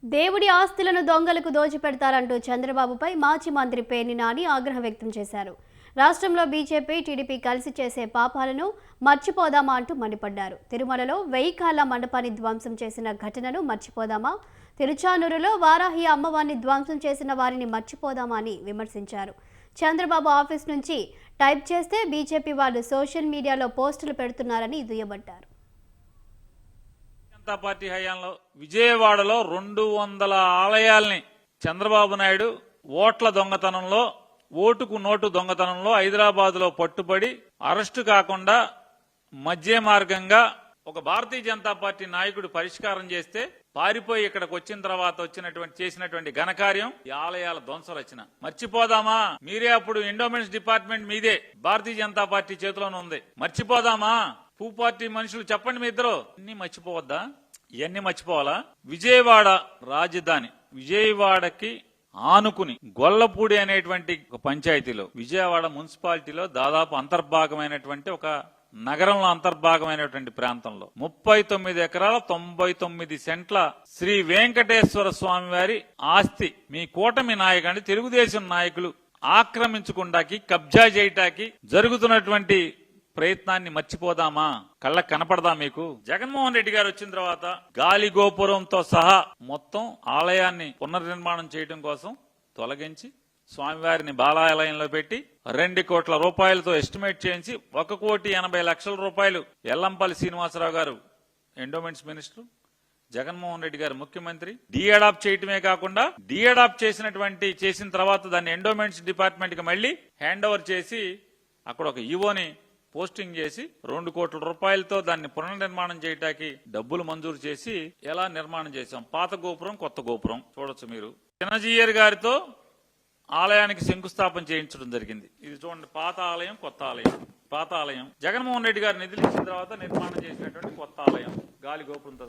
దేవుడి ఆస్తులను దొంగలకు దోచిపెడతారంటూ చంద్రబాబుపై మాజీ మంత్రి పేర్ని నాని ఆగ్రహం వ్యక్తం చేశారు. రాష్ట్రంలో బీజేపీ, టీడీపీ కలిసి చేసే పాపాలను మర్చిపోదామా అంటూ మండిపడ్డారు. తిరుమలలో 1000 కాళ్ల మండపాన్ని ధ్వంసం చేసిన ఘటనను మర్చిపోదామా, తిరుచానూరులో వారాహి అమ్మవారిని ధ్వంసం చేసిన వారిని మర్చిపోదామా అని విమర్శించారు. చంద్రబాబు ఆఫీస్ నుంచి టైప్ చేస్తే బీజేపీ వాళ్ళు సోషల్ మీడియాలో పోస్టులు పెడుతున్నారని దుయ్యబట్టారు. జనతా పార్టీ హయాంలో విజయవాడలో 200 ఆలయాల్ని చంద్రబాబు నాయుడు ఓట్ల దొంగతనంలో, ఓటుకు నోటు దొంగతనంలో హైదరాబాద్లో పట్టుబడి అరెస్టు కాకుండా మధ్య మార్గంగా ఒక భారతీయ జనతా పార్టీ నాయకుడు పరిష్కారం చేస్తే పారిపోయి ఇక్కడికి వచ్చిన తర్వాత చేసినటువంటి ఘనకార్యం ఈ ఆలయాల ధ్వంస రచన. మర్చిపోదామా? మీరే అప్పుడు ఎండోమెంట్స్ డిపార్ట్మెంట్ మీదే, భారతీయ జనతా పార్టీ చేతిలోనే ఉంది. మర్చిపోదామా? పూ పార్టీ మనుషులు చెప్పండి, మీ ఇద్దరు ఇన్ని మర్చిపోవద్దా? ఇవన్నీ మర్చిపోవాలా? విజయవాడ రాజధాని, విజయవాడకి ఆనుకుని గొల్లపూడి అనేటువంటి ఒక పంచాయతీలో, విజయవాడ మున్సిపాలిటీలో దాదాపు అంతర్భాగమైనటువంటి ఒక నగరంలో అంతర్భాగమైనటువంటి ప్రాంతంలో 39 ఎకరాల 99 సెంట్ల శ్రీ వెంకటేశ్వర స్వామి వారి ఆస్తి మీ కూటమి నాయకుడు, తెలుగుదేశం నాయకులు ఆక్రమించుకుంటాకి, కబ్జా చేయటానికి జరుగుతున్నటువంటి ప్రయత్నాన్ని మర్చిపోదామా? కళ్ళకు కనపడదా మీకు? జగన్మోహన్ రెడ్డి గారు వచ్చిన తర్వాత గాలి గోపురంతో సహా మొత్తం ఆలయాన్ని పునర్నిర్మాణం చేయడం కోసం తొలగించి స్వామివారిని బాలాలయంలో పెట్టి 2 కోట్ల రూపాయలతో ఎస్టిమేట్ చేయించి 1,80,00,000 రూపాయలు ఎల్లంపల్లి శ్రీనివాసరావు గారు ఎండోమెంట్స్ మినిస్టర్, జగన్మోహన్ రెడ్డి గారు ముఖ్యమంత్రి డీఅడాప్ట్ చేయటమే కాకుండా చేసిన తర్వాత దాన్ని ఎండోమెంట్స్ డిపార్ట్మెంట్ కి మళ్లీ హ్యాండ్ ఓవర్ చేసి అక్కడ ఒక ఈవోని పోస్టింగ్ చేసి 2 కోట్ల రూపాయలతో దాన్ని పునర్నిర్మాణం చేయడానికి డబ్బులు మంజూరు చేసి ఎలా నిర్మాణం చేశాం. పాత గోపురం, కొత్త గోపురం చూడొచ్చు మీరు. చిన్నజీయర్ గారితో ఆలయానికి శంకుస్థాపన చేయించడం జరిగింది. ఇది చూడండి, పాత ఆలయం, కొత్త ఆలయం. పాత ఆలయం జగన్మోహన్ రెడ్డి గారు నిధులు ఇచ్చిన తర్వాత నిర్మాణం చేసినటువంటి కొత్త ఆలయం గాలి గోపురంతో.